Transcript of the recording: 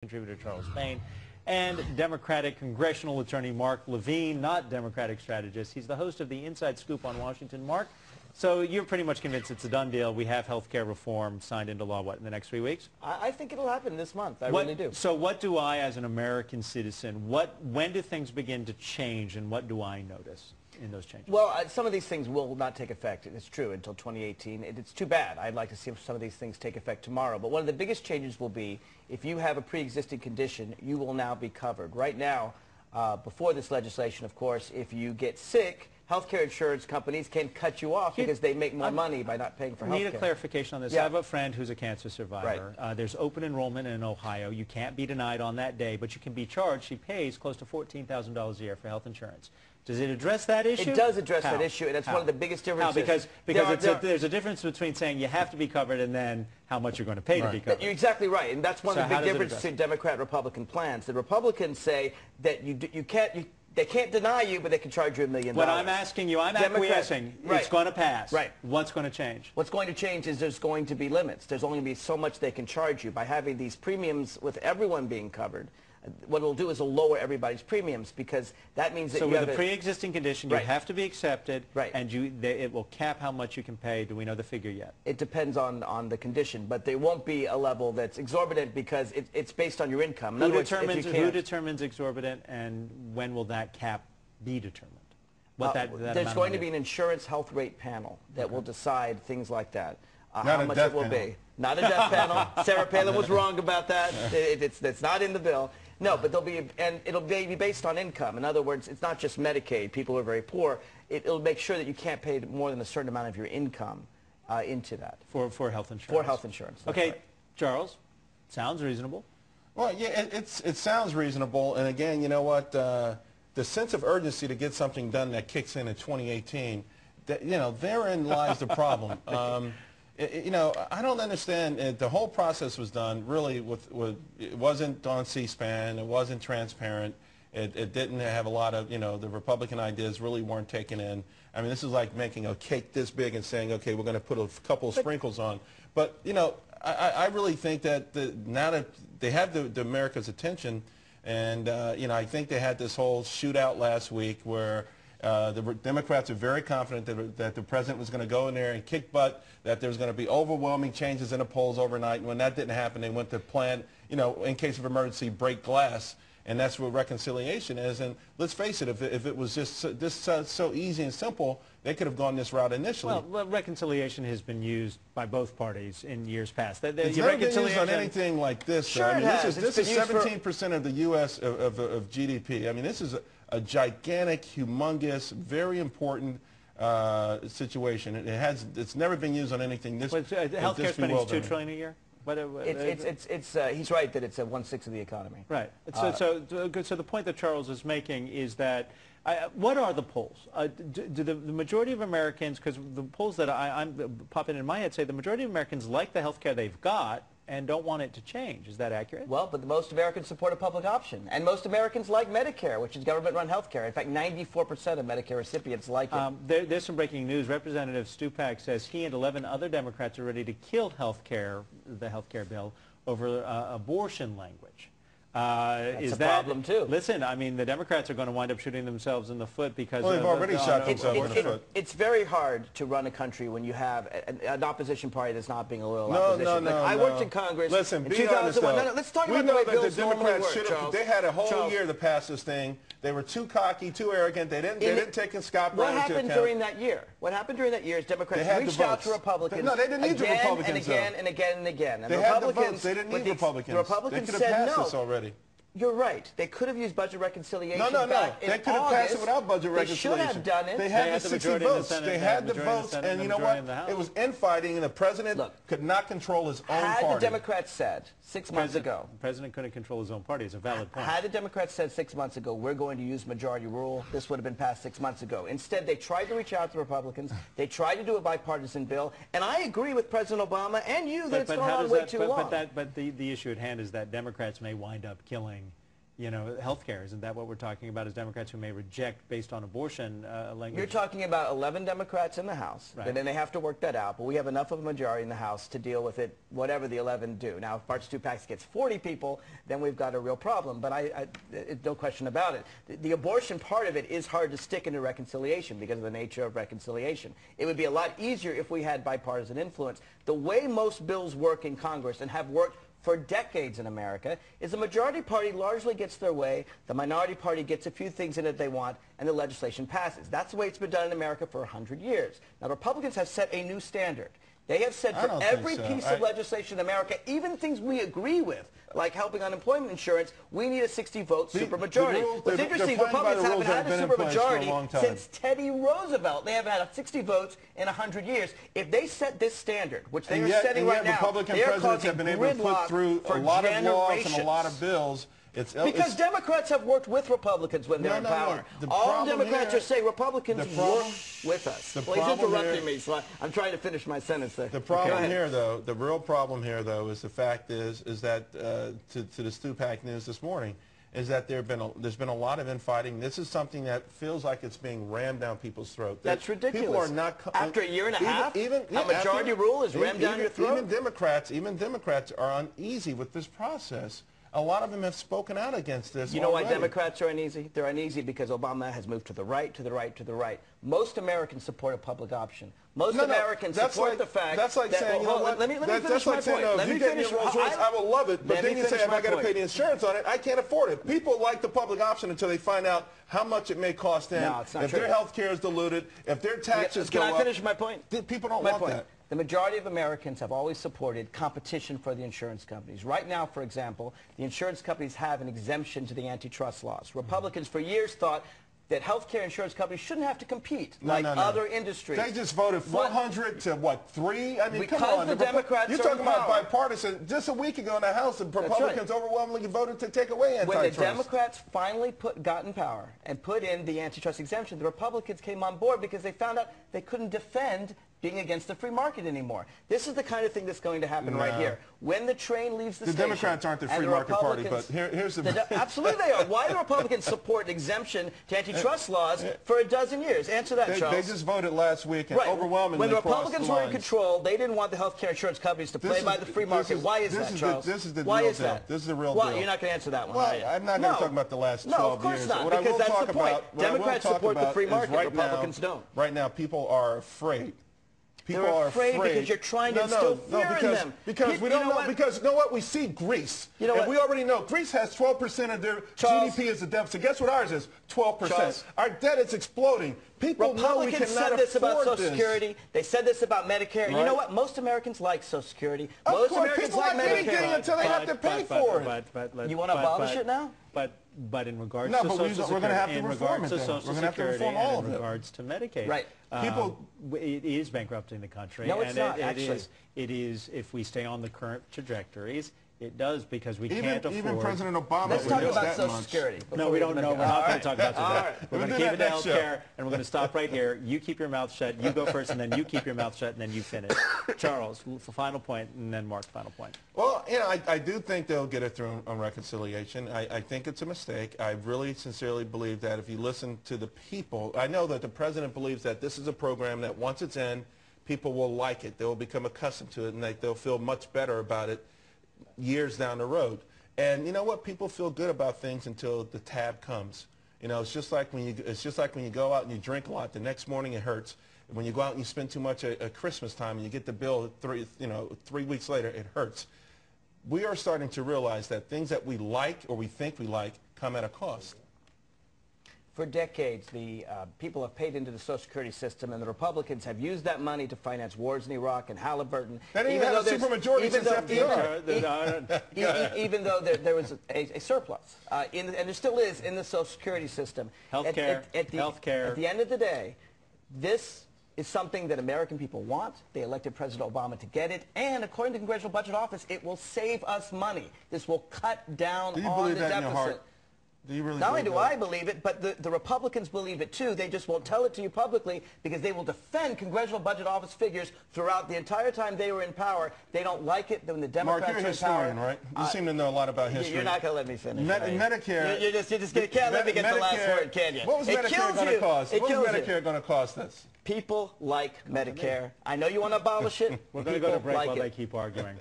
contributor Charles Payne, and Democratic congressional attorney Mark Levine, not Democratic strategist. He's the host of the Inside Scoop on Washington. Mark, so you're pretty much convinced it's a done deal. We have health care reform signed into law, what, in the next 3 weeks? I think it'll happen this month. I really do. So what do I, as an American citizen, when do things begin to change, and what do I notice in those changes? Well, some of these things will not take effect, it's true, until 2018. It's too bad. I'd like to see some of these things take effect tomorrow. But one of the biggest changes will be if you have a pre-existing condition, you will now be covered. Right now, before this legislation, of course, if you get sick, healthcare insurance companies can cut you off because they make more money by not paying for health care. I need a clarification on this. Yeah. I have a friend who's a cancer survivor. Right. There's open enrollment in Ohio. You can't be denied on that day, but you can be charged. She pays close to $14,000 a year for health insurance. Does it address that issue? It does address How? that issue, and it's How? one of the biggest differences. Because there's a difference between saying you have to be covered and then how much you're going to pay to be covered. You're exactly right, and that's one of the big differences between Democrat and Republican plans. The Republicans say that they can't deny you, but they can charge you $1 million. When I'm asking you, I'm acquiescing. Right. It's going to pass. Right. What's going to change? What's going to change is there's going to be limits. There's only going to be so much they can charge you. By having these premiums with everyone being covered, what it'll do is it'll lower everybody's premiums, because that means that so you with have a pre-existing condition, you Right. have to be accepted, Right. and it will cap how much you can pay. Do we know the figure yet? It depends on the condition, but there won't be a level that's exorbitant because it's based on your income. In other words, if you who determines exorbitant, and when will that cap be determined? There's going to be an insurance health rate panel that will decide things like that. How much it will be. Not a death panel. Sarah Palin was wrong about that. It's not in the bill. No, but it'll be based on income. In other words, it's not just Medicaid. People who are very poor. It'll make sure that you can't pay more than a certain amount of your income into that. For health insurance. For health insurance. Okay, right. Charles, sounds reasonable. Well, yeah, it sounds reasonable. And again, you know what? The sense of urgency to get something done that kicks in 2018, therein lies the problem. I don't understand. The whole process was done really it wasn't on C-SPAN. It wasn't transparent. It didn't have a lot of, the Republican ideas really weren't taken in. I mean, this is like making a cake this big and saying, okay, we're going to put a couple of sprinkles on. But, I really think that now that they have the America's attention, and, I think they had this whole shootout last week where the Democrats are very confident that the president was going to go in there and kick butt, that there was going to be overwhelming changes in the polls overnight. And when that didn't happen, they went to plan, in case of emergency, break glass. And that's what reconciliation is. And let's face it, if it was just so easy and simple, they could have gone this route initially. Well, reconciliation has been used by both parties in years past. It's never been used on anything like this. Sure, I mean, this is 17% of the U.S. of GDP. I mean, this is a gigantic, humongous, very important situation. It's never been used on anything this. Healthcare spending is $2 trillion a year. He's right that it's 1/6 of the economy. Right. So the point that Charles is making is that what are the polls? Do the majority of Americans, because the polls that I'm popping in my head say the majority of Americans like the health care they've got and don't want it to change. Is that accurate? Well, but most Americans support a public option. And most Americans like Medicare, which is government-run health care. In fact, 94% of Medicare recipients like it. There's some breaking news. Representative Stupak says he and 11 other Democrats are ready to kill the health care bill over abortion language. That's a problem, too. Listen, I mean, the Democrats are going to wind up shooting themselves in the foot because they've already shot themselves in the foot. It's very hard to run a country when you have an opposition party that's not being a loyal opposition. I worked in Congress in in 2001. Let's talk about the way bills normally work, Charles. They had a whole year to pass this thing. They were too cocky, too arrogant. They didn't take Scott Brown into account. What happened during that year? What happened during that year is Democrats reached out to Republicans. No, they didn't need the Republicans. And again and again and again. They had the votes. They didn't need Republicans. The Republicans they could have said passed no. this already. You're right. They could have used budget reconciliation. No. Back They in could have passed it without budget reconciliation. They should have done it. They had the 60 votes. They had the votes, and you know what? It was infighting, and the president could not control his own party. Had the Democrats said 6 months ago. The president couldn't control his own party. It's a valid point. Had the Democrats said 6 months ago, we're going to use majority rule, this would have been passed 6 months ago. Instead, they tried to reach out to Republicans. They tried to do a bipartisan bill. And I agree with President Obama and you that it's gone on way too long. But the issue at hand is that Democrats may wind up killing you know, health care. Isn't that what we're talking about as Democrats who may reject based on abortion language? You're talking about 11 Democrats in the House, Right. and then they have to work that out, but we have enough of a majority in the House to deal with it, whatever the 11 do. Now, if March 2 PAC gets 40 people, then we've got a real problem, but no question about it. The abortion part of it is hard to stick into reconciliation because of the nature of reconciliation. It would be a lot easier if we had bipartisan influence. The way most bills work in Congress and have worked for decades in America is the majority party largely gets their way, the minority party gets a few things in it they want, and the legislation passes. That's the way it's been done in America for 100 years. Now, Republicans have set a new standard. They have said for every piece of legislation in America, even things we agree with, like helping unemployment insurance, we need a 60-vote supermajority. What's interesting, Republicans haven't had a supermajority since Teddy Roosevelt. They haven't had 60 votes in 100 years. If they set this standard, which they are setting right now, Republican they are presidents causing have been able to put through a lot of laws and a lot of bills. Because Democrats have worked with Republicans when they're in power. All Democrats are saying Republicans work with us. Well, he's interrupting me, so I'm trying to finish my sentence there. The problem here, though, the real problem here, though, is the fact is that to the Stupak News this morning, is that there's been a lot of infighting. This is something that feels like it's being rammed down people's throat. That's ridiculous. People are not after a year and a half. A majority rule is rammed down your throat. Even Democrats are uneasy with this process. A lot of them have spoken out against this. You know why Democrats are uneasy? They're uneasy because Obama has moved to the right, to the right, to the right. Most Americans support a public option. Most Americans support the fact that's like saying, let me finish my point. If you get me a Rolls Royce, I will love it. But then you say, if I got to pay the insurance on it, I can't afford it. People like the public option until they find out how much it may cost them. No, it's not if true. their health care is diluted, if their taxes go up. Can I finish my point? People don't want that. The majority of Americans have always supported competition for the insurance companies. Right now, for example, the insurance companies have an exemption to the antitrust laws. Republicans for years thought that healthcare insurance companies shouldn't have to compete like other industries. They just voted 400 to what, 3? I mean, because come on. The Democrats you're talking about bipartisan. Just a week ago in the House, the Republicans overwhelmingly voted to take away antitrust. When the Democrats finally got in power and put in the antitrust exemption, the Republicans came on board because they found out they couldn't defend being against the free market anymore. This is the kind of thing that's going to happen right here. When the train leaves the station... The Democrats aren't the free market party, but here's the... Absolutely they are. Why do Republicans support an exemption to antitrust laws for a dozen years? Answer that, Charles. They just voted last week and overwhelmingly when the Republicans were in control, they didn't want the health care insurance companies to play by the free market. Why is that, Charles? This is the Why real is deal. that? This is the real deal. You're not going to answer that one, are you? I'm not going to talk about the last 12 years. No, of course not, because that's the point. Democrats support the free market, Republicans don't. Right now, people are afraid. People are afraid because you're trying to instill fear in them. Because we don't know. Because you know what? We see Greece. And we already know Greece has 12% of their GDP as a deficit. Guess what ours is? 12%. Our debt is exploding. People know we cannot afford this. Republicans said this about Social Security. They said this about Medicare. Right. You know what? Most Americans like Social Security. Most Americans like Medicare until they have to pay for it. You want to abolish it now? But in regards to Social Security, we're going to have to reform it. In regards to Medicaid, right? It is bankrupting the country. No, it's not. Actually, it is. If we stay on the current trajectories, it does, because we can't afford. Even President Obama. Let's talk about Social Security. No, we don't know. We're not going to talk about Social Security. We're going to keep it to health care, and we're going to stop right here. You keep your mouth shut. You go first, and then you keep your mouth shut, and then you finish. Charles, final point, and then Mark's final point. Well, you know, I do think they'll get it through on reconciliation. I think it's a mistake. I really sincerely believe that if you listen to the people, I know that the president believes that this is a program that once it's in, people will like it. They will become accustomed to it, and they'll feel much better about it years down the road. And you know what? People feel good about things until the tab comes. You know, it's just like when you go out and you drink a lot. The next morning it hurts. When you go out and you spend too much at Christmas time and you get the bill 3 weeks later, it hurts. We are starting to realize that things that we like or we think we like come at a cost. For decades, the people have paid into the Social Security system, and the Republicans have used that money to finance wars in Iraq and Halliburton. They didn't even have a supermajority since FDR. Even though there was a surplus, and there still is in the Social Security system. Healthcare. At the end of the day, this is something that American people want. They elected President Obama to get it, and according to the Congressional Budget Office, it will save us money. This will cut down on the deficit. Do you believe that in your heart? Do you really Not only believe do that? I believe it, but the Republicans believe it too. They just won't tell it to you publicly because they will defend Congressional Budget Office figures throughout the entire time they were in power. They don't like it when the Democrats Mark, you're a are in power. historian, right? You seem to know a lot about history. You're not going to let me finish. are you? Medicare. You're just can't let me get the last word, can you? What was Medicare going to cost? What was Medicare going to cost us? People like Medicare. I know you want to abolish it. We're going to go to break like while it. they keep arguing.